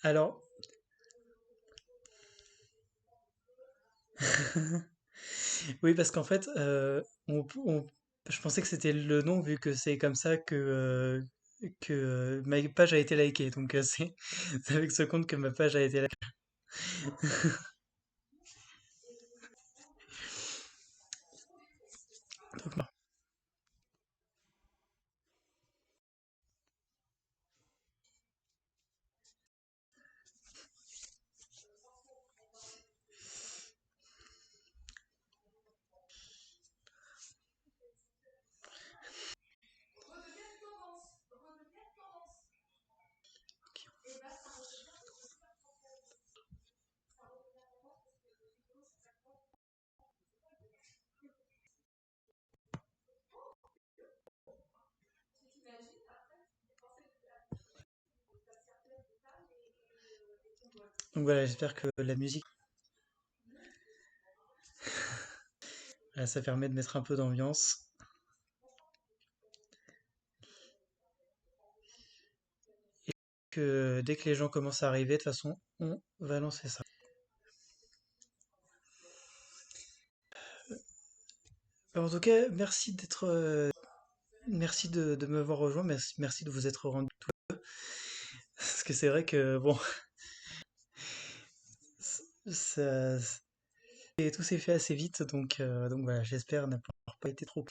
Alors, oui, parce qu'en fait, je pensais que c'était le nom vu que c'est comme ça que ma page a été likée. Donc, c'est avec ce compte que ma page a été likée. Donc, non. Donc voilà, j'espère que la musique, ça permet de mettre un peu d'ambiance. Et que dès que les gens commencent à arriver, de toute façon, on va lancer ça. En tout cas, merci de m'avoir rejoint, merci de vous être rendu. Parce que c'est vrai que bon, ça, et tout s'est fait assez vite, donc voilà, j'espère n'avoir pas été trop.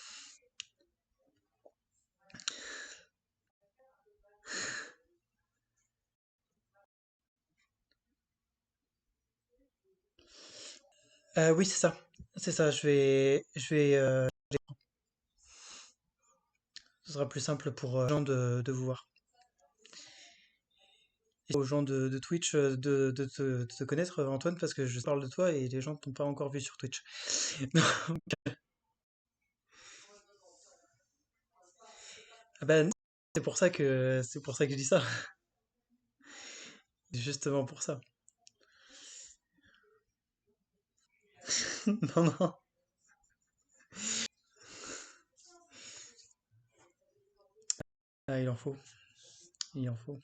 Oui, c'est ça. Ce sera plus simple pour les gens de vous voir. Et aux gens de Twitch de te connaître, Antoine, parce que je parle de toi et les gens t'ont pas encore vu sur Twitch. Ah ben, c'est pour ça que je dis ça. C'est justement pour ça. Non, non. Ah, il en faut. Il en faut.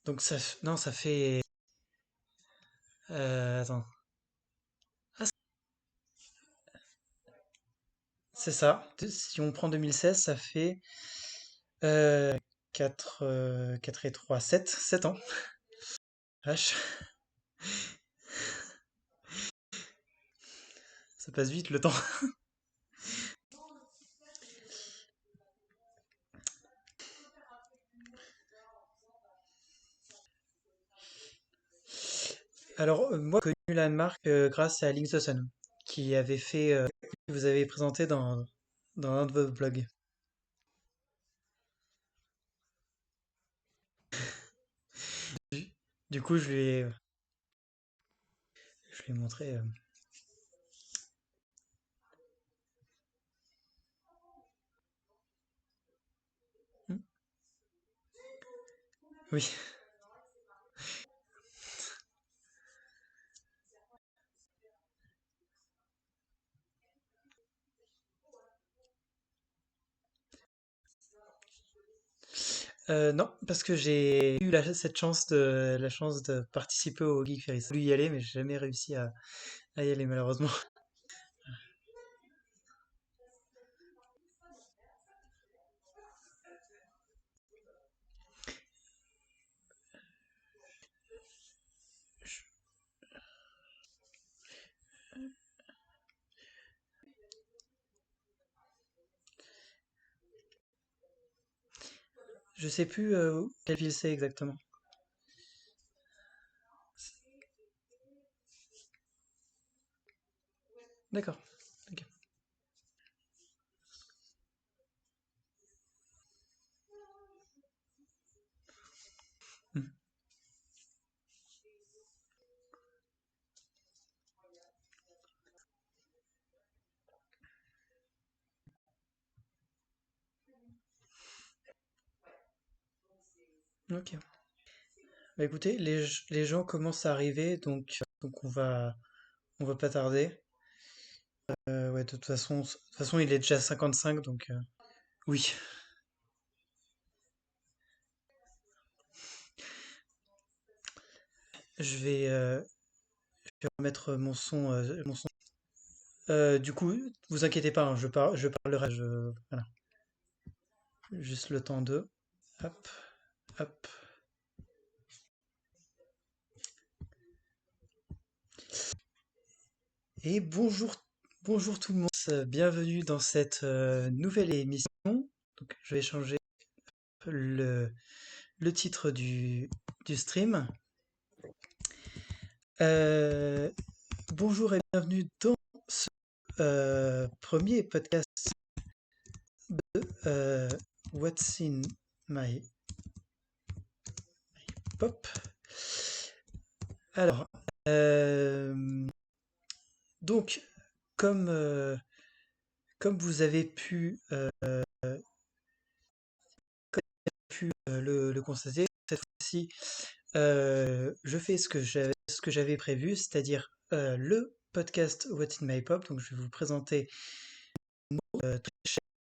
Donc non, ça fait. Attends. Ah, c'est ça. Si on prend 2016, ça fait 4 et 3, 7 ans. Vache, ça passe vite le temps. Alors, moi, j'ai connu Landmark grâce à Link the Sun, qui avait fait, que vous avez présenté dans un de vos blogs. Du, du coup, je lui ai montré. Hmm, oui. Non, parce que j'ai eu la chance de participer au Geek Ferry. J'ai voulu y aller, mais j'ai jamais réussi à y aller, malheureusement. Je sais plus quelle ville c'est exactement. D'accord. Ok. Hmm. Ok. Bah écoutez, les gens commencent à arriver, donc on va pas tarder. Ouais, ouais, de toute façon, il est déjà 55, donc oui. Je vais remettre mon son. Du coup, vous inquiétez pas, hein, je parlerai. Voilà, juste le temps de. Hop, hop. Et bonjour tout le monde. Bienvenue dans cette nouvelle émission. Donc, je vais changer le, le titre du stream. Euh, Bonjour et bienvenue dans ce premier podcast de What's in my pop. Alors, euh, donc, comme, euh, comme vous avez pu le constater, cette fois-ci, je fais ce que j'avais prévu, c'est-à-dire le podcast What's in my pop. Donc, je vais vous présenter très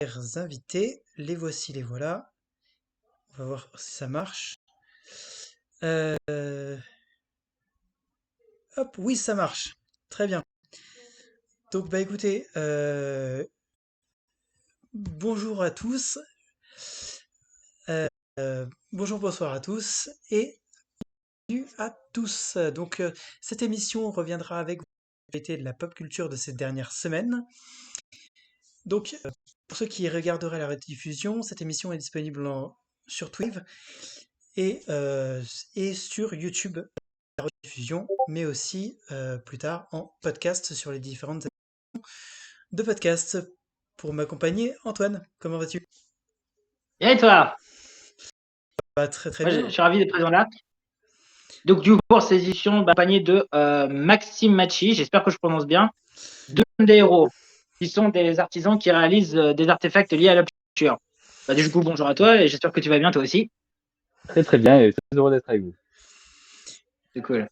chers invités. Les voici, les voilà. On va voir si ça marche. Euh, Hop, oui, ça marche. Très bien. Donc, bah écoutez, bonjour à tous. Euh, Bonjour, bonsoir à tous et bienvenue à tous. Donc, cette émission reviendra avec l'actualité de la pop culture de ces dernières semaines. Donc, pour ceux qui regarderaient la rediffusion, cette émission est disponible sur Twitch et, euh, et sur YouTube, la rediffusion, mais aussi plus tard en podcast sur les différentes de podcast. Pour m'accompagner, Antoine, comment vas-tu? Et toi? Bah, très très Moi, je bien. suis ravi d'être présent là. Donc, du coup, pour cette édition, accompagné de Maxime Machi, j'espère que je prononce bien, deux des héros, qui sont des artisans qui réalisent des artefacts liés à la culture. Bah, du coup, bonjour à toi et j'espère que tu vas bien toi aussi. Très très bien et très heureux d'être avec vous. C'est cool.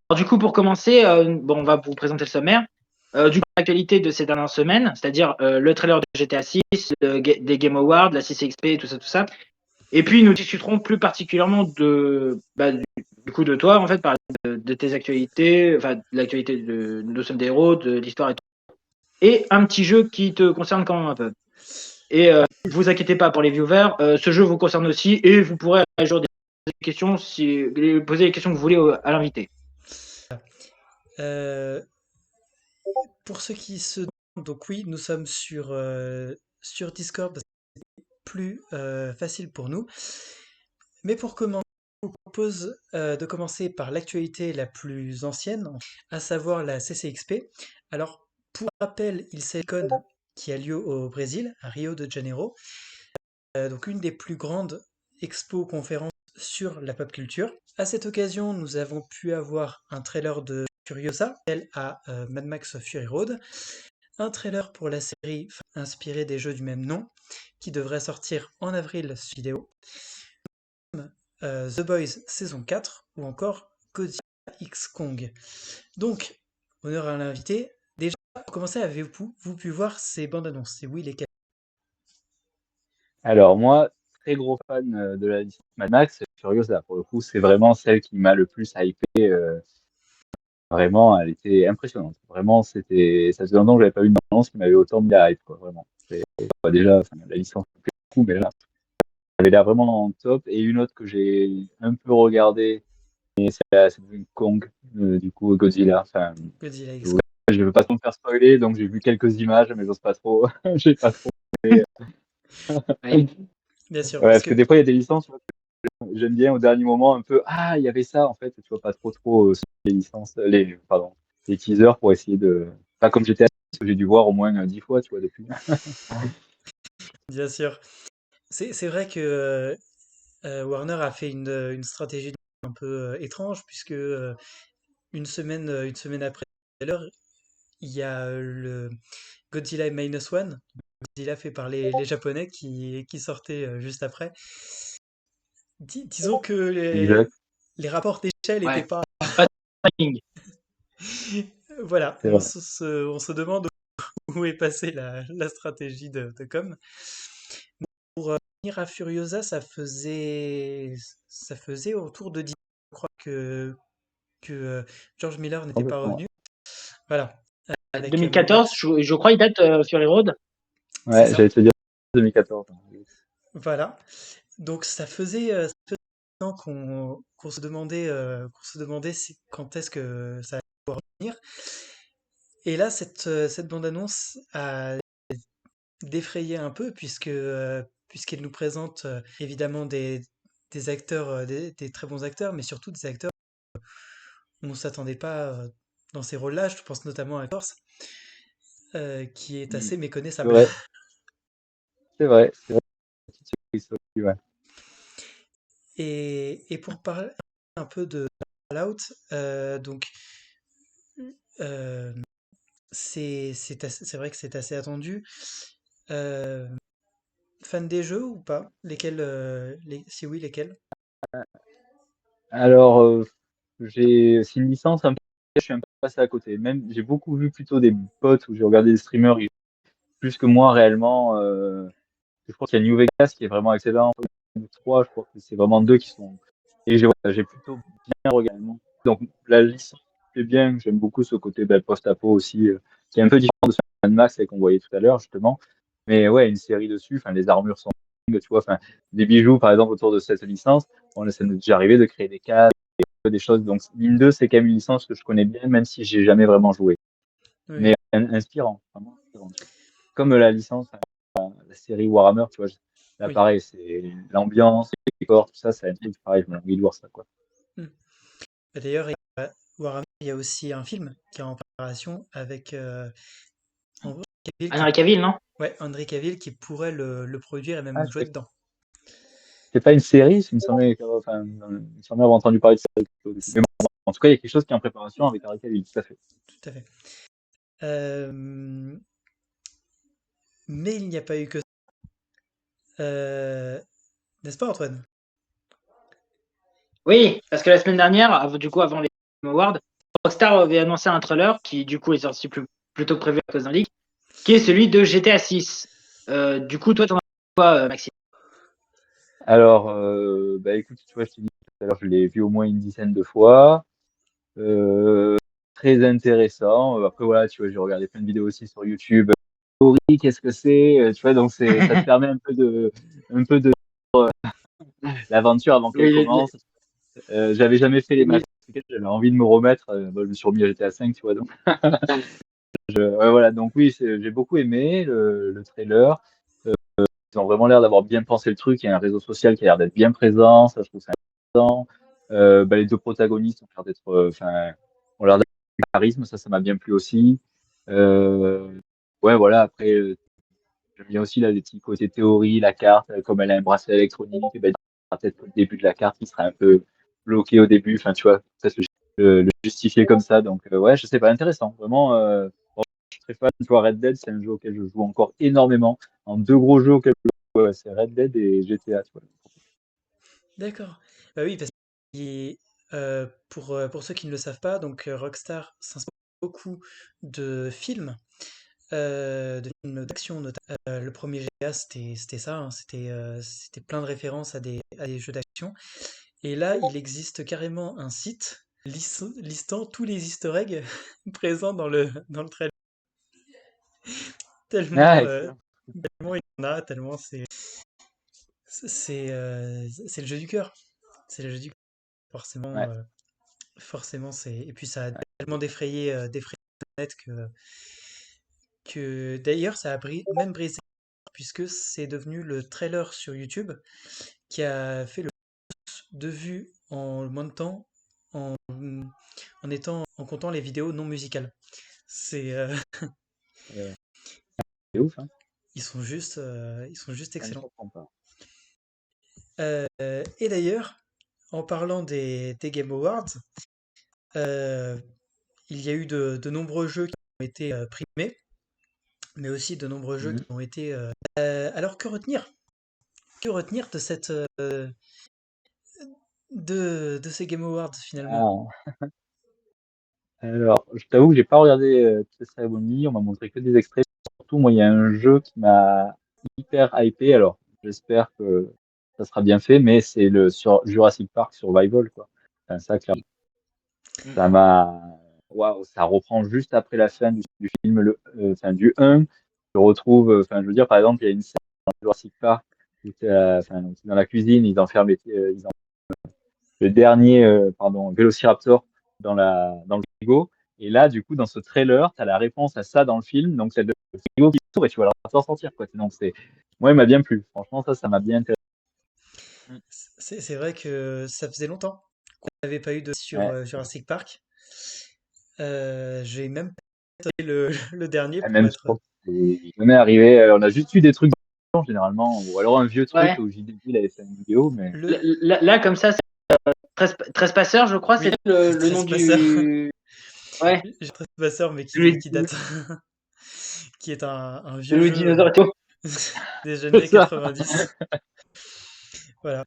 Alors, du coup, pour commencer, bon, on va vous présenter le sommaire. Du coup, l'actualité de ces dernières semaines, c'est-à-dire le trailer de GTA 6, des Game Awards, la CCXP, tout ça, tout ça. Et puis, nous discuterons plus particulièrement du coup de toi, en fait, de tes actualités, enfin, de l'actualité de Nous sommes des héros, de l'histoire et tout. Et un petit jeu qui te concerne quand même un peu. Et ne vous inquiétez pas pour les viewers, ce jeu vous concerne aussi et vous pourrez à jour des questions, poser les questions que vous voulez à l'invité. Euh, pour ceux qui se demandent, donc oui, nous sommes sur Discord, parce que c'est plus facile pour nous. Mais pour commencer, je vous propose de commencer par l'actualité la plus ancienne, à savoir la CCXP. Alors, pour rappel, il s'agit d'une con qui a lieu au Brésil, à Rio de Janeiro. Donc une des plus grandes expos-conférences sur la pop culture. À cette occasion, nous avons pu avoir un trailer de Furiosa, tel à Mad Max Fury Road, un trailer pour la série inspirée des jeux du même nom, qui devrait sortir en avril sur vidéo, The Boys saison 4, ou encore Godzilla X Kong. Donc, honneur à l'invité. Déjà, pour commencer, avez-vous pu voir ces bandes annonces? C'est oui, lesquelles? Alors moi, très gros fan de la licence Mad Max, Furiosa, pour le coup, c'est vraiment celle qui m'a le plus hypé. Vraiment, elle était impressionnante. Vraiment, ça faisait longtemps que j'avais pas eu une annonce qui m'avait autant mis à hype, quoi, vraiment. Déjà, enfin, la licence me plaît beaucoup, mais là, elle avait l'air vraiment en top. Et une autre que j'ai un peu regardée, c'est Kong, du coup, Godzilla. Enfin, Godzilla X je Kong. je veux pas trop me faire spoiler, donc j'ai vu quelques images, mais j'ose pas trop. J'ai pas trop. Ouais. Bien sûr, Ouais, parce parce que que des fois, il y a des licences, j'aime bien au dernier moment un peu, ah, il y avait ça, en fait, tu vois, pas trop sur les licences, pardon, les teasers pour essayer de, pas comme GTA, que j'ai dû voir au moins 10 fois, tu vois, depuis. bien sûr. C'est vrai que Warner a fait une stratégie un peu étrange, puisque une semaine après l'heure, il y a le Godzilla Minus One, Godzilla fait par les Japonais, qui sortait juste après. Disons que les, Exact, les rapports d'échelle n'étaient Ouais. pas. Pas de timing. Voilà, c'est vrai. on se demande. où est passée la stratégie de com. Pour revenir à Furiosa, ça faisait autour de 10 ans. Je crois que George Miller n'était pas Complètement. revenu. Voilà. Avec 2014, je crois, il date Fury Road. c'est Ouais, ça. j'allais te dire 2014. Voilà. Donc ça faisait longtemps qu'on se demandait quand est-ce que ça allait pouvoir venir. Et là, cette bande-annonce a défrayé un peu puisqu'elle nous présente évidemment des acteurs, des très bons acteurs, mais surtout des acteurs où on ne s'attendait pas dans ces rôles-là. Je pense notamment à Corse, qui est Mm. assez C'est méconnaissable. vrai, c'est vrai, c'est vrai. Petite surprise aussi, ouais. Et pour parler un peu de Fallout, donc euh, c'est vrai que c'est assez attendu. Euh, Fan des jeux ou pas? Lesquels, si oui, lesquels? Alors, c'est une licence un peu, je suis un peu passé à côté. Même, j'ai beaucoup vu plutôt des bots où j'ai regardé des streamers plus que moi réellement. Je crois qu'il y a New Vegas qui est vraiment excellent. Trois, je crois que c'est vraiment deux qui sont. Et j'ai plutôt bien regardé. Donc la licence est bien. J'aime beaucoup ce côté post-apo aussi, qui est un peu différent de Mad Max et qu'on voyait tout à l'heure justement. Mais ouais, une série dessus. Enfin, les armures sont dingues, tu vois. Enfin, des bijoux par exemple autour de cette licence. Bon, ça nous est déjà arrivé de créer des cases, des choses. Donc Mine 2, c'est quand même une licence que je connais bien, même si j'ai jamais vraiment joué. Oui, Mais inspirant, vraiment inspirant. Comme la licence, la série Warhammer, tu vois, là oui. pareil, c'est l'ambiance, les décors, tout ça, c'est un truc pareil, je me envie de voir ça, quoi. Hmm. D'ailleurs, Warhammer, il y a aussi un film qui est en préparation avec Henry Cavill Henry Cavill, non? ouais, Henry Cavill qui pourrait le produire et Ah, même jouer dedans. c'est pas une série, il me semblait, enfin, il me semblait avoir entendu parler de ça. Mais bon, en tout cas, il y a quelque chose qui est en préparation avec Harry Cavill, tout à fait. Tout à fait. Euh, mais il n'y a pas eu que ça. N'est-ce pas, Antoine? Oui, parce que la semaine dernière, du coup, avant les Game Awards, Rockstar avait annoncé un trailer qui, du coup, est sorti plutôt que prévu à cause d'un leak, qui est celui de GTA 6. Du coup, toi, t'en as quoi, Maxime? Alors, écoute, tu vois, je t'ai dit tout à l'heure, je l'ai vu au moins une dizaine de fois. Euh, Très intéressant. Après, voilà, tu vois, j'ai regardé plein de vidéos aussi sur YouTube. Ori, qu'est-ce que c'est? Tu vois, donc ça te permet un peu de l'aventure avant qu'elle Oui, commence. J'avais jamais fait les oui. matchs, j'avais envie de me remettre. Je me suis remis à GTA 5, tu vois. Donc, ouais, voilà. Donc oui, j'ai beaucoup aimé le trailer. Ils ont vraiment l'air d'avoir bien pensé le truc. Il y a un réseau social qui a l'air d'être bien présent. Ça, je trouve ça intéressant. Les deux protagonistes ont l'air d'être, enfin, ont l'air d'avoir du charisme. Ça m'a bien plu aussi. Euh, ouais, voilà. Après, j'aime bien aussi là, les petits côtés théorie, la carte, comme elle a un bracelet électronique, et ben, il y aura peut-être que le début de la carte qui sera un peu bloqué au début. Enfin, tu vois, peut-être le justifier comme ça. Donc, ouais, je sais pas, intéressant. Vraiment, bon, je suis très fan. Tu vois, Red Dead, c'est un jeu auquel je joue encore énormément. En deux gros jeux auxquels je joue, ouais, c'est Red Dead et GTA, tu vois. D'accord. Bah oui, parce que pour ceux qui ne le savent pas, donc Rockstar s'inspire beaucoup de films d'action notamment. Le premier GTA, c'était ça, hein, c'était plein de références à des jeux d'action. Et là, il existe carrément un site listant tous les easter eggs présents dans le trailer. Ah, Tellement, excellent. tellement il y en a, tellement c'est le jeu du cœur. C'est le jeu du cœur. Forcément, Ouais. forcément et puis ça a tellement défrayé la net que d'ailleurs ça a même brisé puisque c'est devenu le trailer sur YouTube qui a fait le plus de vues en moins de temps en, en comptant les vidéos non musicales. C'est Euh, c'est ouf, hein. ils sont juste Ça me excellents. surprend pas. Et d'ailleurs, en parlant des Game Awards, euh, il y a eu de nombreux jeux qui ont été primés, mais aussi de nombreux jeux qui Mhm. ont été. Alors que retenir? Que retenir de ces Game Awards finalement? Ah, alors, je t'avoue que j'ai pas regardé toute cette cérémonie. On m'a montré que des extraits. surtout, moi, il y a un jeu qui m'a hyper hypé. Alors, j'espère que ça sera bien fait, mais c'est le sur Jurassic Park Survival, quoi. Enfin, ça, clairement, ça m'a, waouh, ça reprend juste après la fin du film, enfin, du 1. Je retrouve, enfin, je veux dire, par exemple, il y a une scène dans Jurassic Park où enfin, dans la cuisine, le dernier Vélociraptor dans le frigo. Et là, du coup, dans ce trailer, tu as la réponse à ça dans le film. Donc, c'est le frigo qui s'ouvre et tu vois le raptor sortir, quoi. Donc, moi, il m'a bien plu. Franchement, ça m'a bien intéressé. C'est vrai que ça faisait longtemps qu'on n'avait pas eu de sur Ouais. Jurassic Park. J'ai même pas été le dernier Et pour même, je être. crois que c'est jamais arrivé. On a juste eu des trucs généralement, ou alors un vieux truc Ouais. où JDG il avait fait une vidéo, mais Le Là, comme ça, c'est 13 passeurs, je crois, Oui, c'est le nom Trespasser. du. Ouais, J'ai Trespasser, mais celui, qui date, qui est un vieux celui du jeu dinosaure et tout. des c'est années ça. 90. Voilà,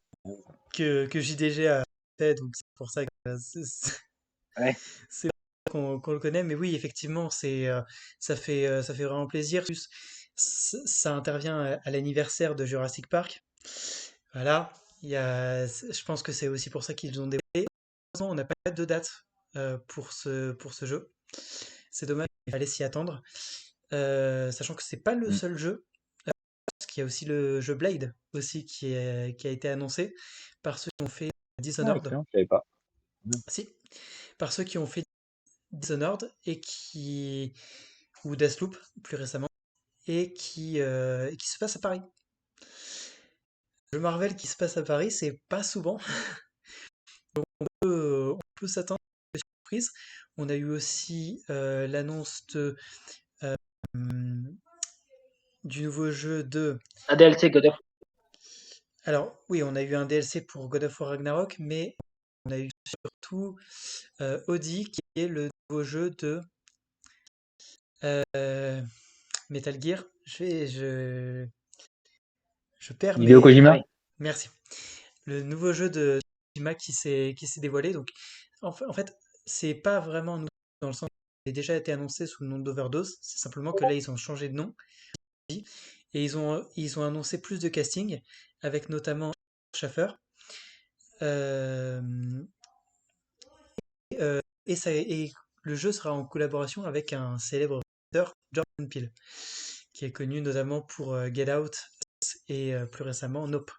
que JDG a fait, donc c'est pour ça que Ouais. c'est qu'on le connaît. Mais oui, effectivement, ça fait vraiment plaisir. En plus, ça intervient à l'anniversaire de Jurassic Park. Voilà, je pense que c'est aussi pour ça qu'ils ont dévoilé. Malheureusement, on n'a pas de date pour ce jeu. C'est dommage, il fallait s'y attendre. Sachant que c'est pas le Mm. seul jeu, parce qu'il y a aussi le jeu Blade aussi qui a été annoncé par ceux qui ont fait Ah, Dishonored. excellent, je savais pas. Mm. Si, par ceux qui ont fait Dishonored ou Deathloop plus récemment et qui se passe à Paris. Le Marvel qui se passe à Paris, c'est pas souvent. On peut s'attendre à des surprises. On a eu aussi l'annonce euh, du nouveau jeu de. Un DLC God of. Alors oui, on a eu un DLC pour God of War Ragnarok, mais on a eu surtout Audi, qui est le nouveau jeu de euh, Metal Gear. Je perds Hideo mes. Ah Kojima? oui. Merci. Le nouveau jeu de Kojima qui s'est dévoilé. Donc, en fait, c'est pas vraiment nouveau dans le sens où il a déjà été annoncé sous le nom d'Overdose. C'est simplement que là, ils ont changé de nom et ils ont annoncé plus de casting avec notamment Schaffer. Euh, et le jeu sera en collaboration avec un célèbre réalisateur, Jordan Peele, qui est connu notamment pour Get Out et plus récemment Nope.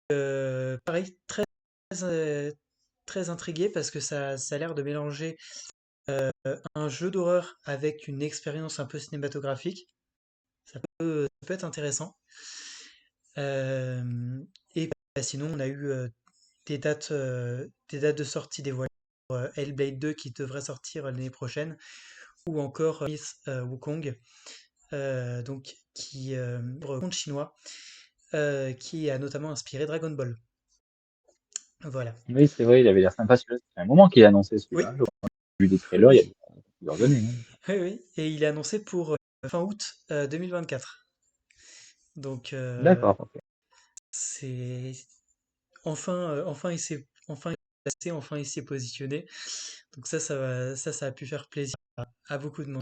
Pareil, euh, très intrigué parce que ça a l'air de mélanger un jeu d'horreur avec une expérience un peu cinématographique. Ça peut être intéressant. Euh, et bah, sinon, on a eu des dates de sortie dévoilées pour Hellblade 2 qui devrait sortir l'année prochaine, ou encore Myth Wukong, donc conte chinois, qui a notamment inspiré Dragon Ball. Voilà. Oui, c'est vrai, il avait l'air sympa celui-là. Ça fait un moment qu'il a annoncé Oui, celui-là. J'ai vu des trailers il y a oui, plusieurs années, hein. oui, oui. Et il est annoncé pour fin août 2024. Donc D'accord, ok. c'est enfin il s'est placé, enfin il s'est positionné. Donc ça a pu faire plaisir à beaucoup de monde.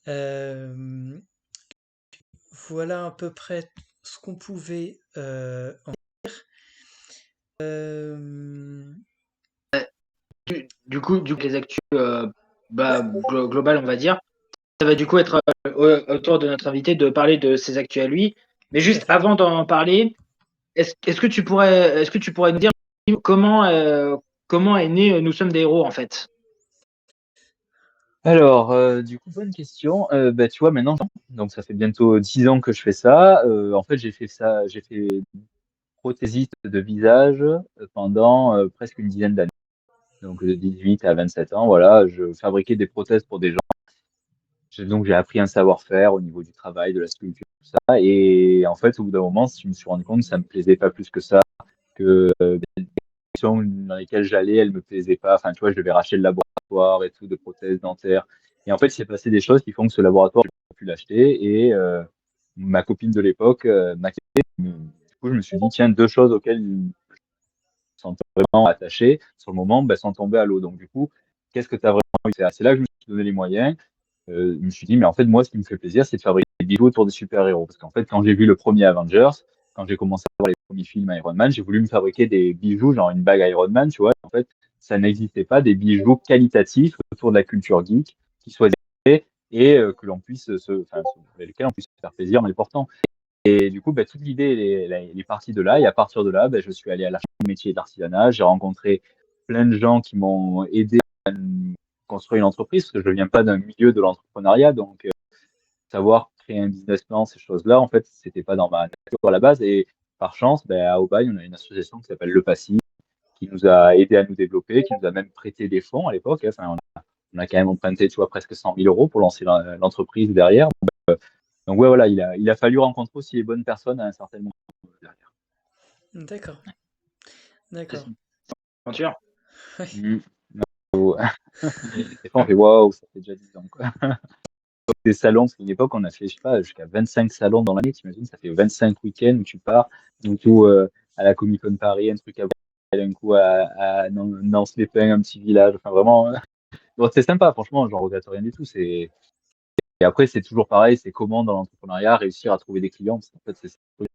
Euh, voilà à peu près ce qu'on pouvait en dire. Euh, Du coup, les actus globales, on va dire, ça va du coup être autour de notre invité de parler de ses actus à lui. Mais Tout à juste fait. avant d'en parler, est-ce que tu pourrais nous dire comment est né Nous sommes des héros en fait? Alors, du coup, bonne question. Bah, tu vois, maintenant, donc ça fait bientôt 10 ans que je fais ça. En fait, j'ai fait prothésiste de visage pendant presque une dizaine d'années. Donc, de 18 à 27 ans, voilà, je fabriquais des prothèses pour des gens. Donc, j'ai appris un savoir-faire au niveau du travail, de la sculpture, tout ça. Et en fait, au bout d'un moment, je me suis rendu compte que ça me plaisait pas plus que ça, que les directions dans lesquelles j'allais, elles me plaisaient pas. Enfin, tu vois, je devais racheter le laboratoire et tout de prothèses dentaires. Et en fait, il s'est passé des choses qui font que ce laboratoire, je n'ai pas pu l'acheter. Et ma copine de l'époque m'a quitté. Du coup, je me suis dit, tiens, deux choses auxquelles je me sentais vraiment attaché sur le moment, ben, sont tombées à l'eau. Donc, du coup, qu'est-ce que tu as vraiment eu? C'est là que je me suis donné les moyens. je me suis dit, mais en fait, moi, ce qui me fait plaisir, c'est de fabriquer des bijoux autour des super-héros. Parce qu'en fait, quand j'ai vu le premier Avengers, quand j'ai commencé à voir les premiers films Iron Man, j'ai voulu me fabriquer des bijoux, genre une bague Iron Man, tu vois. En fait, ça n'existait pas, des bijoux qualitatifs autour de la culture geek, qui soient des et que l'on puisse avec lesquels on puisse se faire plaisir en les portant. Et du coup, toute l'idée, elle est partie de là. Et à partir de là, je suis allé à la chambre de métier d'artisanat. J'ai rencontré plein de gens qui m'ont aidé à construire une entreprise, parce que je ne viens pas d'un milieu de l'entrepreneuriat. Donc, savoir créer un business plan, ces choses-là, en fait, c'était pas dans ma nature à la base. Et par chance, à Aubagne, on a une association qui s'appelle Le Passy, qui nous a aidé à nous développer, qui nous a même prêté des fonds à l'époque. Enfin, on a quand même emprunté, tu vois, presque 100 000 euros pour lancer l'entreprise derrière. Donc ouais, voilà, il a fallu rencontrer aussi les bonnes personnes à un certain moment derrière. D'accord, C'est d'accord. une aventure. Ouais. Mm. Oh. Des fois, on fait waouh, ça fait déjà 10 ans, quoi. Des salons, parce qu'à une époque, on a fait, je sais pas, jusqu'à 25 salons dans l'année, t'imagines, ça fait 25 week-ends où tu pars, un coup à la Comic Con Paris, un truc à un coup à Nance-les-Pins, un petit village, enfin vraiment, bon, c'est sympa, franchement, j'en regrette rien du tout. Et après, c'est toujours pareil, c'est comment dans l'entrepreneuriat réussir à trouver des clients, parce qu'en fait,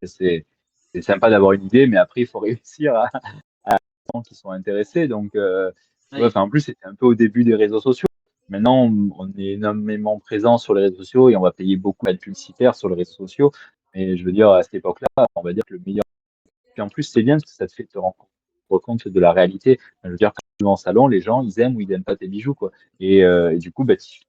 c'est sympa d'avoir une idée, mais après, il faut réussir à gens qui sont intéressés. Donc, ouais, Oui. enfin, en plus, c'était un peu au début des réseaux sociaux. Maintenant, on est énormément présent sur les réseaux sociaux et on va payer beaucoup de publicitaire sur les réseaux sociaux. Mais je veux dire, à cette époque-là, on va dire que le meilleur. Puis en plus, c'est bien parce que ça te fait te rendre compte de la réalité. Je veux dire, quand tu vas en salon, les gens, ils aiment ou ils n'aiment pas tes bijoux, quoi. Et du coup, tu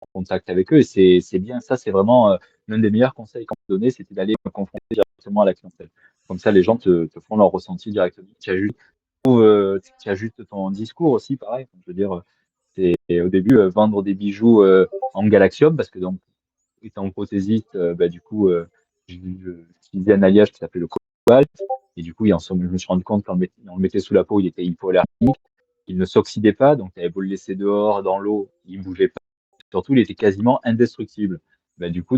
en contact avec eux et c'est bien. Ça, c'est vraiment l'un des meilleurs conseils qu'on peut donner, c'était d'aller me confronter directement à la clientèle. Comme ça, les gens te font leur ressenti directement. Tu ajustes ton discours aussi, pareil. Je veux dire, c'est au début vendre des bijoux en galaxium, parce que donc, étant prothésiste, du coup, j'utilisais un alliage qui s'appelait le cobalt. Et du coup, je me suis rendu compte qu'on le mettait sous la peau, il était hypoallergénique. Il ne s'oxydait pas, donc tu avais beau le laisser dehors, dans l'eau, il ne bougeait pas. Surtout, il était quasiment indestructible. Du coup,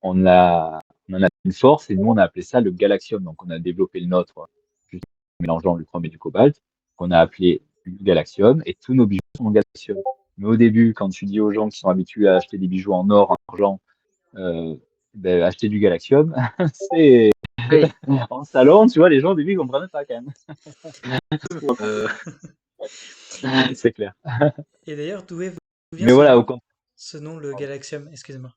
on en a une force et nous, on a appelé ça le galaxium. Donc, on a développé le nôtre juste en mélangeant le chrome et du cobalt, qu'on a appelé le galaxium, et tous nos bijoux sont en galaxium. Mais au début, quand tu dis aux gens qui sont habitués à acheter des bijoux en or, en argent, euh, acheter du galaxium, c'est Oui. en salon, tu vois, les gens au début ils comprennent pas quand même. Euh, C'est clair. Et d'ailleurs, d'où vient Mais voilà, au contraire, ce nom, le Galaxium? Excusez-moi.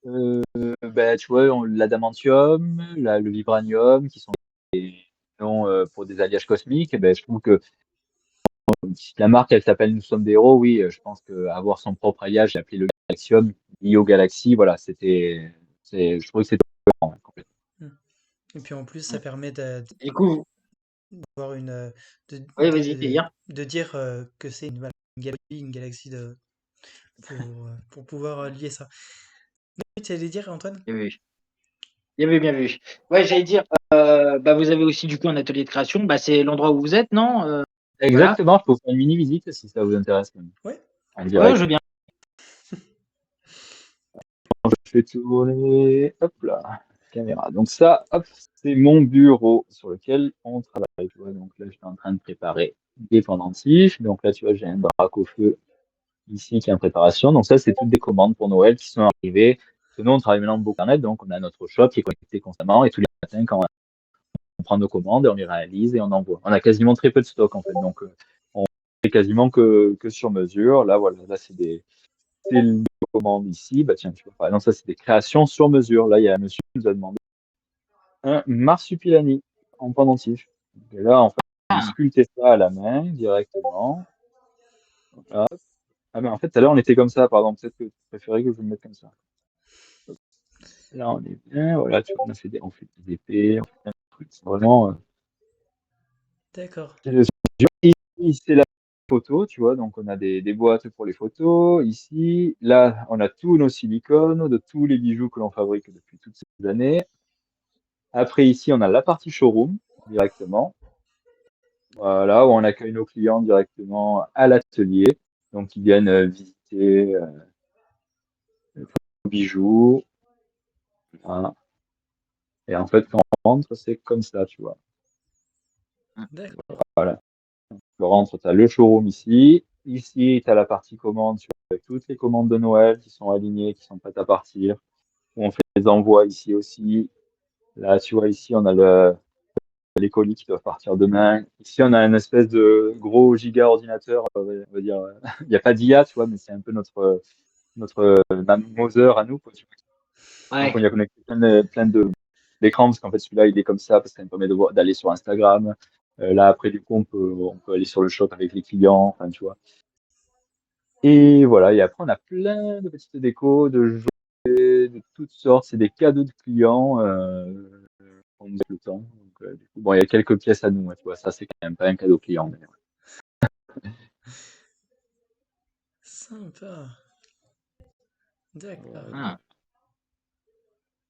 tu vois, l'adamantium, le vibranium, qui sont des noms pour des alliages cosmiques, je trouve que si la marque elle s'appelle Nous sommes des héros, oui, je pense qu'avoir son propre alliage, appelé le Galaxium, lié aux galaxies, voilà, je trouve que c'était cohérent, ouais, complètement. Hmm. Et puis en plus, ça permet de, du coup, d'avoir une, oui, vas-y, dire. de dire que c'est une, voilà, une galaxie pour pouvoir lier ça. Oui, tu allais dire, Antoine? Bien vu. Bien vu, bien vu. Ouais, j'allais dire, vous avez aussi du coup un atelier de création. C'est l'endroit où vous êtes, non? Voilà. Exactement, je peux vous faire une mini-visite si ça vous intéresse, même, Ouais. en Ouais, je direct. veux bien. Je fais tourner, hop là, caméra. Donc ça, hop, c'est mon bureau sur lequel on travaille. Tu vois, donc là, je suis en train de préparer des pendentifs. Donc là, tu vois, j'ai un braque au feu ici qui est en préparation. Donc ça, c'est toutes des commandes pour Noël qui sont arrivées. Parce que nous, on travaille maintenant beaucoup Internet, donc on a notre shop qui est connecté constamment et tous les matins, quand on prend nos commandes, on les réalise et on envoie. On a quasiment très peu de stock en fait, donc on fait quasiment que sur mesure. Là, voilà, là, c'est le commande ici. Tiens, tu vois, par exemple, ça, c'est des créations sur mesure. Là, il y a un monsieur qui nous a demandé un marsupilami en pendentif. Et là, en fait, j'ai Ah, sculpté ça à la main directement. Voilà. Ah, mais en fait, tout à l'heure, on était comme ça, pardon. Peut-être que tu préférais que je me mette comme ça. Là, on est bien. Voilà, tu vois, on fait des épées, on fait plein de trucs. C'est vraiment. D'accord. C'est le Ici, c'est la photo, tu vois. Donc, on a des boîtes pour les photos. Ici, là, on a tous nos silicones de tous les bijoux que l'on fabrique depuis toutes ces années. Après, ici, on a la partie showroom directement. Voilà, où on accueille nos clients directement à l'atelier. Donc, ils viennent visiter nos bijoux. Voilà. Et en fait, quand on rentre, c'est comme ça, tu vois. D'accord. Voilà. Tu rentres, tu as le showroom ici, ici, tu as la partie commande, tu vois, avec toutes les commandes de Noël qui sont alignées, qui sont prêtes à partir. Où on fait les envois ici aussi. Là, tu vois, ici, on a les colis qui doivent partir demain. Ici, on a une espèce de gros giga ordinateur, on va dire. Il n'y a pas d'IA, tu vois, mais c'est un peu notre Mother à nous, quoi, tu vois. Donc, on Ouais. y a connecté d'écrans, parce qu'en fait, celui-là, il est comme ça, parce que ça me permet d'aller sur Instagram. Là, après, du coup, on peut aller sur le shop avec les clients, enfin, tu vois. Et voilà, et après, on a plein de petites décos, de jouets, de toutes sortes. C'est des cadeaux de clients. On nous laisse le temps. Donc, du coup, bon, il y a quelques pièces à nous, hein, tu vois. Ça, c'est quand même pas un cadeau client. Mais, ouais. Sympa. D'accord. Ah.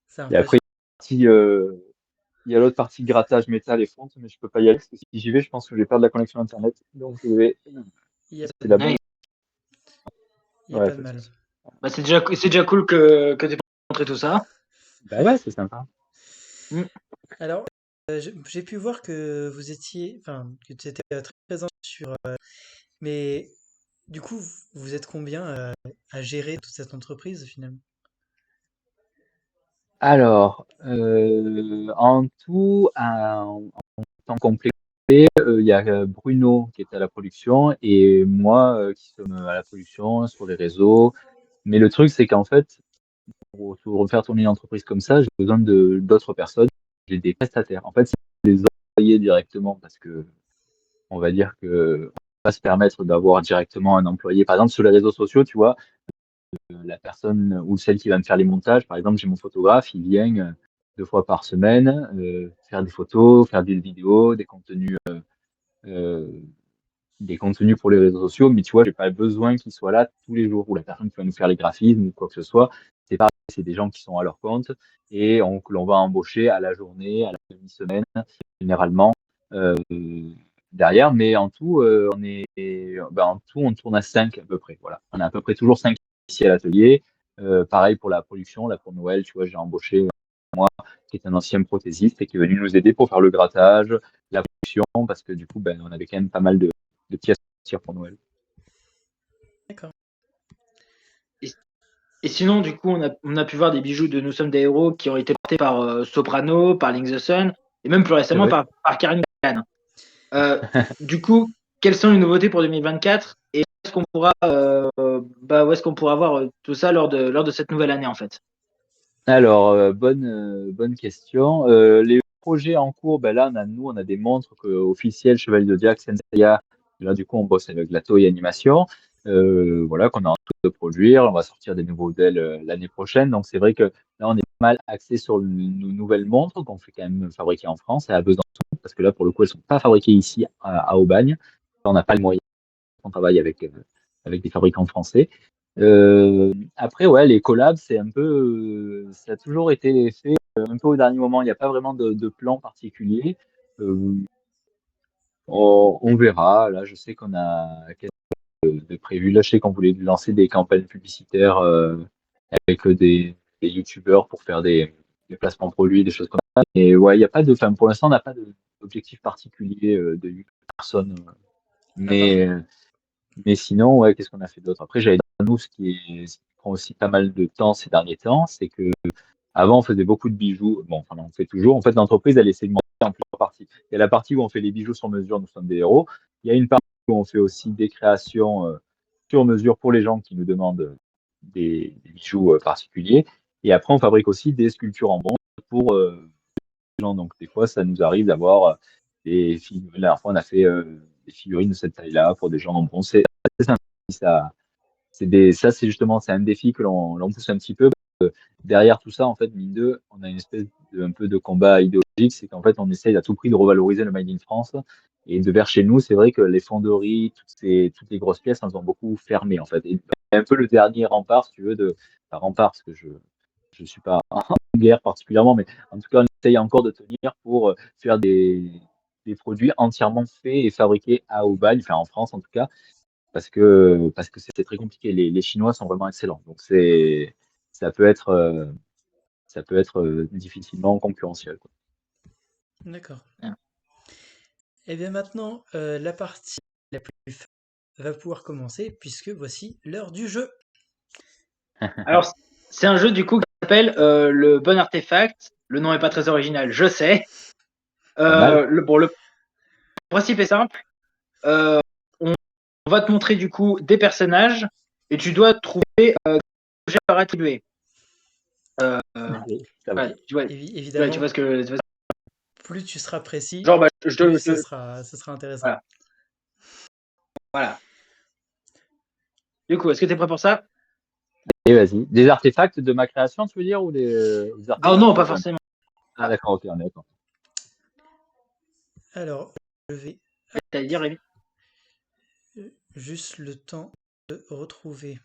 C'est Et après, impressionnant. il y a l'autre partie grattage métal et fonte, mais je peux pas y aller parce que si j'y vais, je pense que je vais perdre la connexion Internet. Donc, je vais Il n'y a pas passer de là-bas. mal. Ouais. Il y a Ouais, pas de pas de mal. souci. Bah, c'est déjà cool que tu aies montré tout ça. Bah ouais, c'est sympa. Mm. Alors, j'ai pu voir que vous étiez, enfin, que tu étais très présent sur. Mais du coup, vous êtes combien à gérer toute cette entreprise finalement? Alors, en tout, en temps complet, il y a Bruno qui est à la production et moi qui sommes à la production sur les réseaux. Mais le truc, c'est qu'en fait, pour faire tourner une entreprise comme ça, j'ai besoin de d'autres personnes. J'ai des prestataires. En fait, c'est les employer directement parce que on va dire que on va pas se permettre d'avoir directement un employé. Par exemple, sur les réseaux sociaux, tu vois, la personne ou celle qui va me faire les montages, par exemple, j'ai mon photographe, il vient 2 fois par semaine faire des photos, faire des vidéos, euh, des contenus pour les réseaux sociaux, mais tu vois, j'ai pas besoin qu'il soit là tous les jours, ou la personne qui va nous faire les graphismes ou quoi que ce soit. C'est pareil, c'est des gens qui sont à leur compte et que l'on va embaucher à la journée, à la demi-semaine, généralement, derrière. Mais en tout, en tout, on tourne à 5 à peu près. Voilà. On a à peu près toujours 5 ici à l'atelier. Pareil pour la production, là pour Noël, tu vois, j'ai embauché moi, qui est un ancien prothésiste et qui est venu nous aider pour faire le grattage, la production, parce que du coup, ben, on avait quand même pas mal de pièces à sortir pour Noël. D'accord. Et, et sinon, du coup, on a pu voir des bijoux de Nous sommes des héros qui ont été portés par Soprano, par Link the Sun, et même plus C'est récemment vrai. par Karine Galliane. Du coup, quelles sont les nouveautés pour 2024 et où est-ce qu'on pourra voir tout ça lors de cette nouvelle année en fait? Alors, bonne question. Les projets en cours, ben là, on a des montres officielles Chevalier de Zodiac, Senseiya. Là, du coup, on bosse avec la Toei Animation. Voilà, qu'on est en train de produire. On va sortir des nouveaux modèles l'année prochaine. Donc, c'est vrai que là, on est pas mal axé sur nos nouvelles montres qu'on fait quand même fabriquer en France et à Besançon, parce que là, pour le coup, elles sont pas fabriquées ici à Aubagne. On n'a pas le moyen. On travaille avec des fabricants français. Après, ouais, les collabs, c'est un peu, ça a toujours été fait un peu au dernier moment. Il n'y a pas vraiment de plan particulier. Euh, on verra. Là, je sais qu'on a quelque chose de prévu. Là, je sais qu'on voulait lancer des campagnes publicitaires avec des youtubeurs pour faire des placements produits, des choses comme ça. Et ouais, il n'y a pas de, enfin, pour l'instant, on n'a pas d'objectif particulier de personne. À part. Mais Mais sinon, ouais, qu'est-ce qu'on a fait d'autre? Après, j'avais nous, ce qui prend aussi pas mal de temps ces derniers temps, c'est que avant, on faisait beaucoup de bijoux. Bon, enfin, on en fait toujours. En fait, l'entreprise, elle est segmentée en plusieurs parties. Il y a la partie où on fait les bijoux sur mesure, nous sommes des héros. Il y a une partie où on fait aussi des créations sur mesure pour les gens qui nous demandent des bijoux particuliers. Et après, on fabrique aussi des sculptures en bronze pour les gens. Donc, des fois, ça nous arrive d'avoir des figurines. La dernière fois, on a fait des figurines de cette taille-là pour des gens en bronze. C'est assez sympa. Ça, ça, c'est justement, c'est un défi que l'on pousse un petit peu. Derrière tout ça, en fait, mine de, on a une espèce un peu de combat idéologique, c'est qu'en fait, on essaye à tout prix de revaloriser le Made in France. Et de vers chez nous, c'est vrai que les fonderies, toutes les grosses pièces, elles ont beaucoup fermé, en fait. Et c'est un peu le dernier rempart, si tu veux, enfin, rempart, parce que je suis pas en guerre particulièrement, mais en tout cas, on essaye encore de tenir pour faire des produits entièrement faits et fabriqués à Aubagne, enfin en France en tout cas, parce que c'est très compliqué. Les Chinois sont vraiment excellents. Donc ça peut être difficilement concurrentiel, quoi. D'accord. Et bien maintenant, la partie la plus fun, va pouvoir commencer puisque voici l'heure du jeu. Alors, c'est un jeu du coup qui s'appelle le Bon Artefact. Le nom est pas très original, je sais. Pas mal. Le principe est simple. Euh, on va te montrer du coup des personnages et tu dois trouver que j'ai leur attribuer. Allez, ça va. Ouais, tu vois Évidemment, ce que. plus tu seras précis, Genre, plus ce sera intéressant. voilà. Du coup, est-ce que tu es prêt pour ça? Et vas-y. Des artefacts de ma création, tu veux dire, ou des Ah artefacts non, pas vraiment? forcément. Ah, d'accord, ok, on est d'accord. Alors, je vais T'allais dire, Rémi? juste le temps de retrouver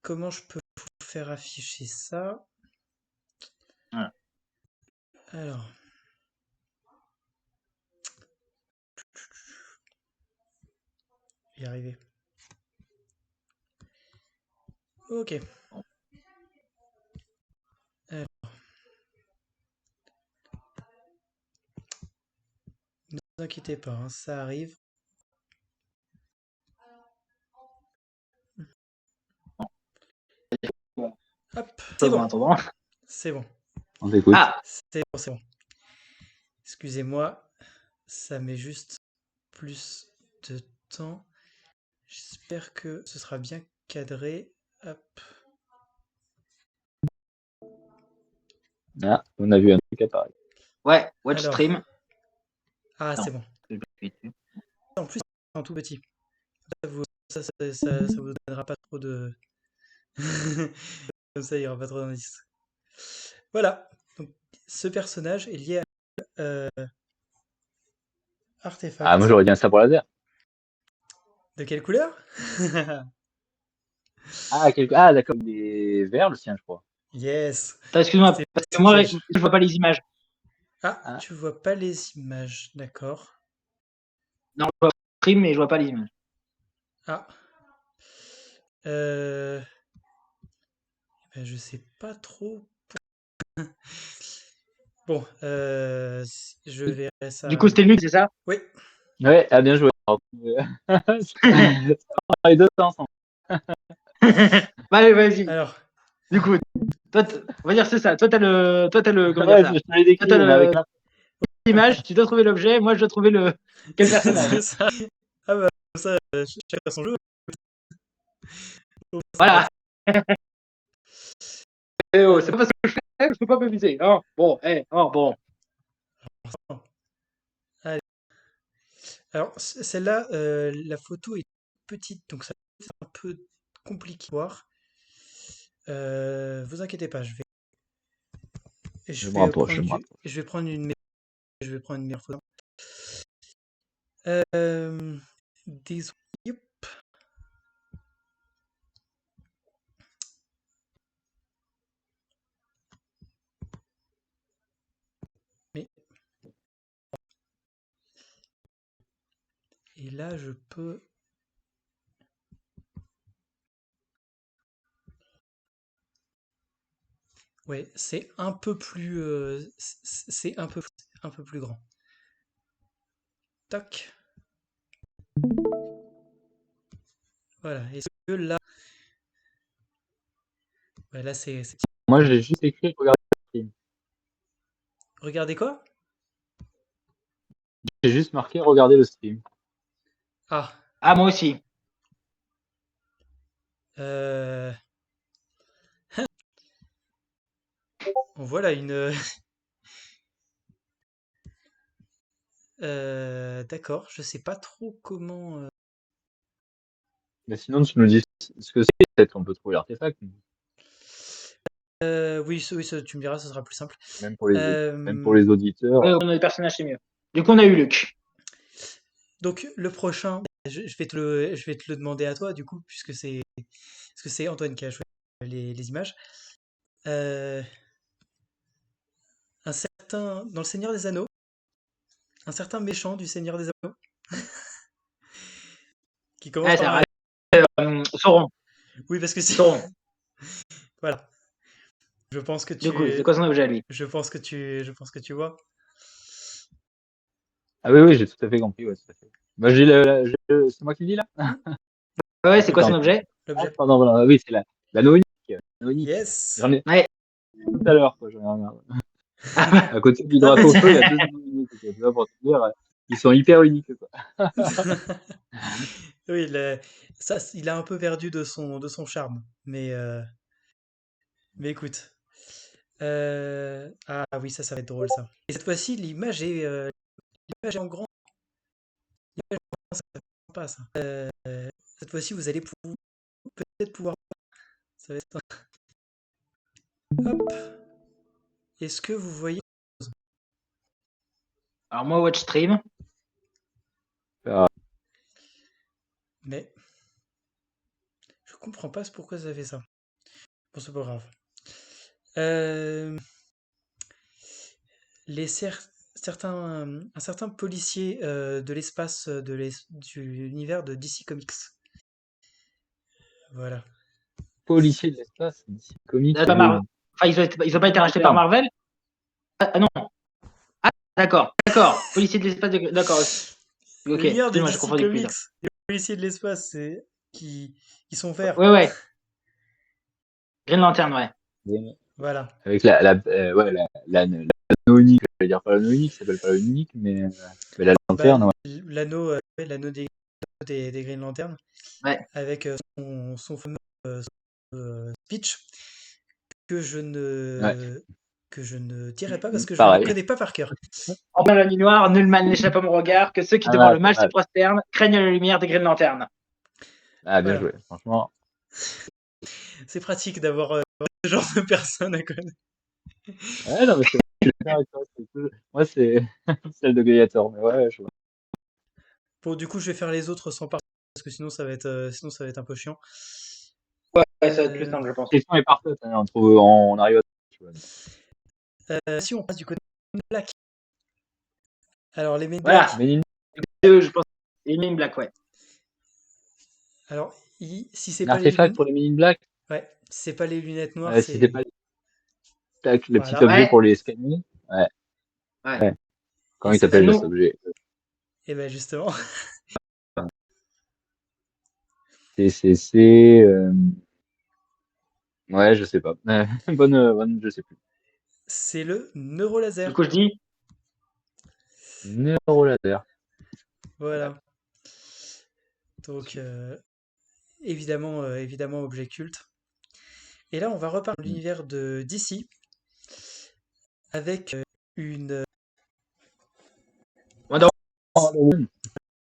comment je peux vous faire afficher ça. Voilà. Alors, y arriver. Ok. Alors, ne vous inquiétez pas, hein, ça arrive. Hop, c'est bon. Attends. C'est bon. On t'écoute. Ah, C'est bon, c'est bon. Excusez-moi, ça met juste plus de temps. J'espère que ce sera bien cadré. Hop. Ah, on a vu un truc apparaître. ouais, watch Alors. stream. Ah, Non. c'est bon. En plus, c'est en tout petit. Ça vous donnera pas trop de. Comme ça, il n'y aura pas trop d'indices. Voilà. Donc, ce personnage est lié à Ah, moi artefact. j'aurais dit un sabre laser. De quelle couleur? Ah, d'accord, il est vert le sien, je crois. Yes. Attends, excuse-moi, C'est parce que un moi, piège. je vois pas les images. Ah, Ah. tu vois pas les images, d'accord. Non, je vois stream, mais je vois pas les images. Ah. Ben, je sais pas trop. Bon, je verrai ça. Du coup, c'était Luc, c'est ça? Oui. Ouais, ah, bien joué. Ça les deux sens. Allez, vas-y. Alors, Du coup, toi, on va dire c'est ça. Toi, t'as le, comment dire Ouais, ça? je te l'ai Toi, décrit, t'as mais avec l'image, tu dois trouver l'objet, moi, je dois trouver quel personnage. c'est ça. Ah bah, comme ça, chacun son jeu. Voilà. Eh oh, c'est pas parce que je peux pas m'amuser. Hein. Bon, bon. Allez. Alors, celle-là, la photo est petite, donc ça va être un peu compliqué à voir. Vous inquiétez pas, je me rapproche, je me rapproche. je vais prendre une meilleure photo. Des Yep. Mais et là, je peux. Ouais, c'est un peu plus, c'est un peu plus grand. Toc. Voilà. Est-ce que là, ouais, là c'est. Moi, j'ai juste écrit regarder le stream. Regardez quoi? J'ai juste marqué regarder le stream. Ah. Ah, moi aussi. Euh... Voilà une. D'accord. Je sais pas trop comment. Mais sinon, tu nous dis ce que c'est, peut-être qu'on peut trouver l'artefact. Oui, tu me diras, ce sera plus simple. Même pour les auditeurs. Ouais, on a des personnages, c'est mieux. Du coup, on a eu Luc. Donc le prochain, je vais te le demander à toi du coup, parce que c'est Antoine qui a choisi les images. Euh, un certain dans le Seigneur des Anneaux, un certain méchant du Seigneur des Anneaux qui commence Ah, par un. Sauron. Oui, parce que si. Sauron. Voilà. Je pense que Du coup, c'est tu, quoi son objet à lui? je pense que tu vois. Ah oui, j'ai tout à fait compris, ouais, tout à fait. Bah, c'est moi qui le dis là? Ouais, c'est quoi son Attends. objet? L'objet. Pardon, voilà. Oui, c'est la noénique. Noénique. Yes. J'en ai Ouais. tout à l'heure, quoi. J'en ai un. Ah, ouais. À côté du Ah, drapeau feu, il y a bah, 2 noéniques. Tu vois, pour te dire, ils sont hyper uniques, quoi. Oui, il a un peu perdu de son charme. Mais écoute. Ah oui, ça va être drôle ça. Et cette fois-ci, l'image est en grand. Ça va être sympa ça. Cette fois-ci, vous allez peut-être pouvoir. Ça va être. Hop. Est-ce que vous voyez? alors moi, watch stream. Ah, Mais je comprends pas pourquoi ça fait ça. Bon, c'est pas grave. Euh, les cer- un certain policier de l'espace de l'univers de DC Comics. Voilà. policier de l'espace, DC Comics, Pas Marvel. Enfin, ils ont pas été rachetés par Lanterne. Marvel. Ah non. Ah, d'accord. Policier de l'espace. D'accord. Ok. L'univers de Excuse-moi, je DC confonds les plus Comics, là. les policiers de l'espace, c'est qui sont verts. Ouais. Green Lantern, ouais. Voilà. Avec ouais, la noénique, je vais dire pas la noénique, ça s'appelle pas la noénique, mais la Bah, lanterne, ouais. l'anneau ouais, l'anneau des Green Lantern Ouais. avec son fameux speech que je Ouais, ne que je ne dirai pas parce que je ne le pareil. connais pas par cœur. En plein la nuit noire, nul mal n'échappe à mon regard, que ceux qui devant Ah, le pas mal se mal. prosternent craignent la lumière des Green Lantern. Ah, bien Voilà. joué, franchement. C'est pratique d'avoir ce genre de personnes à connaître. Ouais, non, mais c'est vrai, je suis d'accord avec toi, moi, c'est celle de Gladiator, mais ouais, je vois. Bon, du coup, je vais faire les autres sans partir parce que sinon ça va être un peu chiant. Ouais, ça va être plus Euh, simple, je pense. La question est parfaite, hein, on arrive à tu vois. si on passe du côté Black. Alors les Men in Voilà. Black. Men in Je pense. Et Men in Black, ouais. Alors si c'est un pas les artefact lunettes, pour les Men in Black, ouais, si c'est pas les lunettes noires, si c'est pas le petit voilà. objet Ouais. pour les scanner, ouais, Ouais. ouais. Et Comment il c'est pas s'appelle les. là, cet L'anneau. objet? Et ben justement, C'est, ouais, je sais pas. Je sais plus. c'est le Du neurolaser. coup, je dis. Neurolaser. Ouais. Voilà. Donc évidemment objet culte. Et là, on va repartir de l'univers de DC avec une. Wonder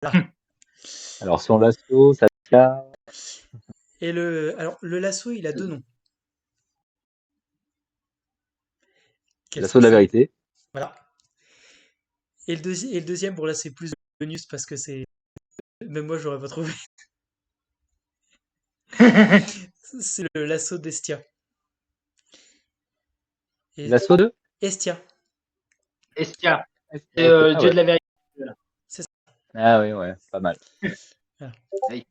Là. Alors, son lasso, ça tient. Et alors le lasso, il a deux noms. Quels L'assaut sont de la ces? vérité. Voilà. Et le deuxième, bon là, c'est plus bonus parce que c'est. Même moi, j'aurais pas trouvé. C'est le lasso d'Estia. Et L'assaut de? Estia, Estia. C'est Ah Dieu ouais. de la vérité. c'est ça. Ah oui, ouais, pas mal. Voilà. Oui.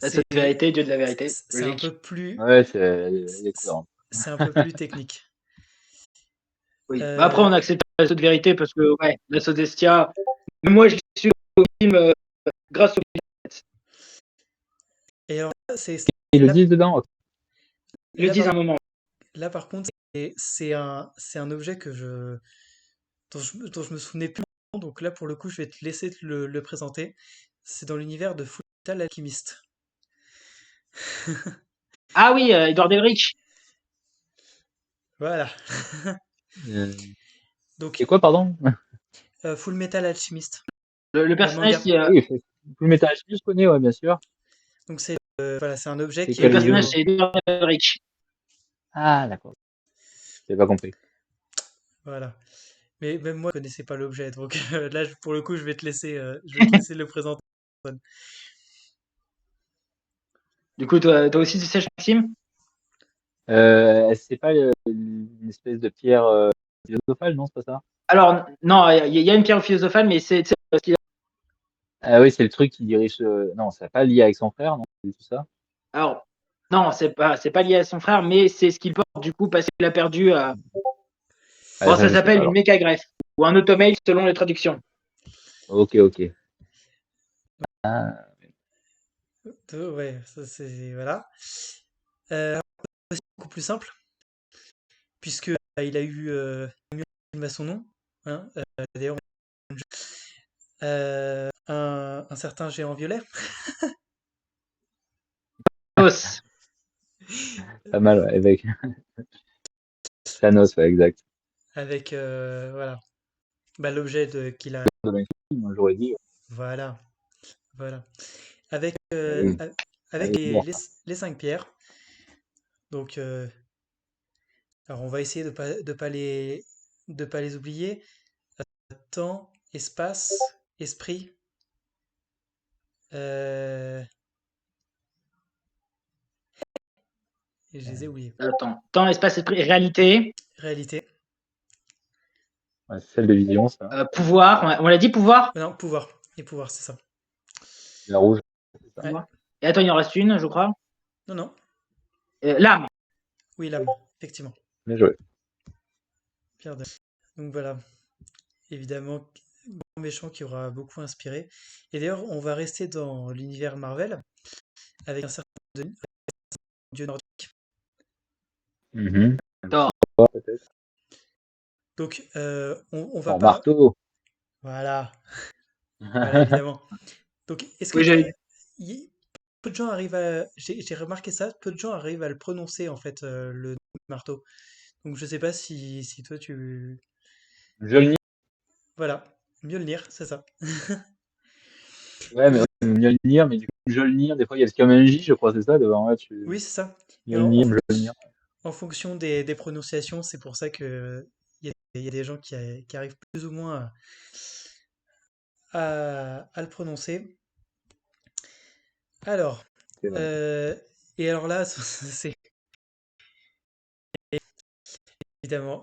La C'est seule vérité, Dieu de la vérité. c'est un Logique. peu plus. Ouais, elle est cohérente. C'est un peu plus technique. Oui. Bah, après, Euh, on accepte la seule vérité parce que, ouais, la sauce d'Estia. Mais moi, je l'ai su au film grâce au film. et alors, c'est Ils le là, disent dedans? Ok. Ils le là, disent par, à un moment. là, par contre, c'est un objet dont je me souvenais plus. Donc là, pour le coup, je vais te laisser le présenter. C'est dans l'univers de Fullmetal Alchemist. Ah oui, Edward Elric. Voilà. Euh, Donc, c'est quoi, pardon? Full Metal Alchemist, Le le personnage manga. qui. Oui, Full Metal Alchemist, je connais, ouais, bien sûr. Donc c'est un objet C'est qui est Le quel personnage, niveau? c'est Edward Elric. Ah, d'accord. J'ai pas compris. voilà. Mais même moi, je connaissais pas l'objet. Donc là, pour le coup, je vais te laisser le présenter. Du coup, toi aussi, tu sais, Maxime? C'est pas une espèce de pierre philosophale, non, c'est pas ça? Alors, non, il y a une pierre philosophale, mais c'est parce qu'il Ah oui, c'est le truc qui dirige. Non, ça n'a pas lié avec son frère, non? C'est tout ça? alors, non, c'est pas lié à son frère, mais c'est ce qu'il porte du coup parce qu'il a perdu. Ah, Bon, ça, ça je sais pas s'appelle une alors. mécagreffe ou un automail selon les traductions. Ok, ok. Ah, Ouais, ça c'est voilà. Beaucoup plus simple, puisque il a eu un mur de film à son nom, hein, d'ailleurs, un certain géant violet, Os. pas mal, ouais, avec Thanos, ouais, exact. avec voilà, bah, l'objet qu'il a, De Ben Kingsley, moi j'aurais dit. voilà, voilà, avec Oui, avec allez, bon, ça. les cinq pierres. Donc, alors on va essayer de pas les oublier. Temps, espace, esprit, euh, et je les ai oubliés. Attends. Temps, espace, esprit, réalité, Réalité. Ouais, c'est celle de Vision, ça. pouvoir. On l'a dit, pouvoir? Non, pouvoir. Et pouvoir, c'est ça. La rouge, c'est ça. Ouais. Pouvoir. Et attends, il en reste une, je crois. Non, non. L'âme. Oui, l'âme, effectivement. Bien joué. Pierre de... Donc voilà, évidemment, grand méchant qui aura beaucoup inspiré. Et d'ailleurs, on va rester dans l'univers Marvel avec un certain dieu nordique. Mhm. Thor. Peut-être. Donc, on va Fort pas. marteau. Voilà, voilà, évidemment. Donc, est-ce que Oui, j'avais. peu de gens arrivent à. J'ai remarqué ça, peu de gens arrivent à le prononcer, en fait, le marteau. Donc, je sais pas si toi tu. Mjolnir. Voilà, mieux le lire, c'est ça. Ouais, mais Donc, Mjolnir, mais du coup, Mjolnir, des fois, il y a comme un J, je crois, c'est ça, devant. Ouais, oui, c'est ça. Et Mjolnir, Mjolnir. en fonction des prononciations, c'est pour ça que il y a des gens qui arrivent plus ou moins à le prononcer. Alors, C'est vrai. euh, et alors là, c'est évidemment,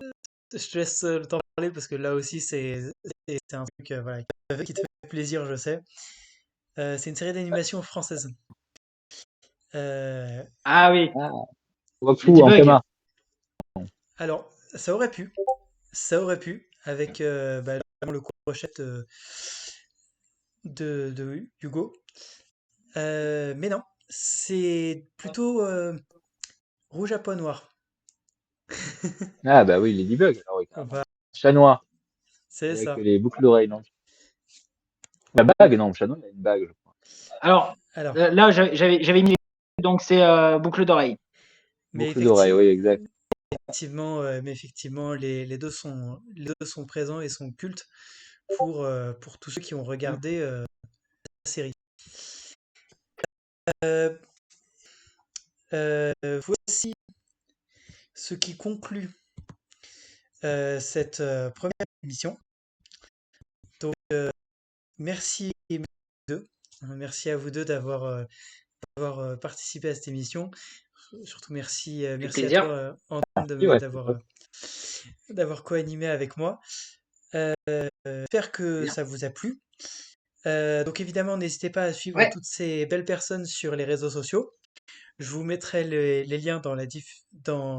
je te laisse le temps de parler parce que là aussi, c'est un truc voilà, qui te fait plaisir, je sais. C'est une série d'animation française. Euh, Ah oui, Ah, Wakfu en Ladybug. Kama. alors, ça aurait pu, avec bah, le crochet de Hugo. Mais non, c'est plutôt rouge à pois noir. Ah, bah oui, Ladybug, alors oui, carrément. Voilà, Chat noir, c'est avec ça. les boucles d'oreilles, non? La bague, non, le chat noir, il a une bague, je crois. Alors, Alors, là, j'avais mis. Donc, c'est boucle d'oreille. mais Boucle d'oreilles, oui, exact. mais effectivement, les deux sont présents et sont cultes pour tous ceux qui ont regardé la série. Euh, Voici ce qui conclut cette première émission. Donc, merci, merci à vous deux d'avoir participé à cette émission. Surtout Avec merci à plaisir. toi, Antoine, Et ouais, c'était top. d'avoir co-animé avec moi. J'espère que ça vous a plu. Donc évidemment, n'hésitez pas à suivre Ouais. toutes ces belles personnes sur les réseaux sociaux. Je vous mettrai les liens dans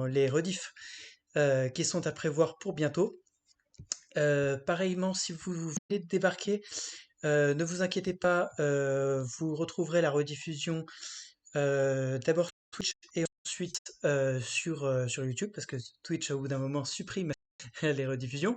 les rediffs qui sont à prévoir pour bientôt. Pareillement, si vous venez de débarquer, ne vous inquiétez pas, vous retrouverez la rediffusion d'abord sur Twitch et ensuite sur YouTube, parce que Twitch, au bout d'un moment, supprime les rediffusions.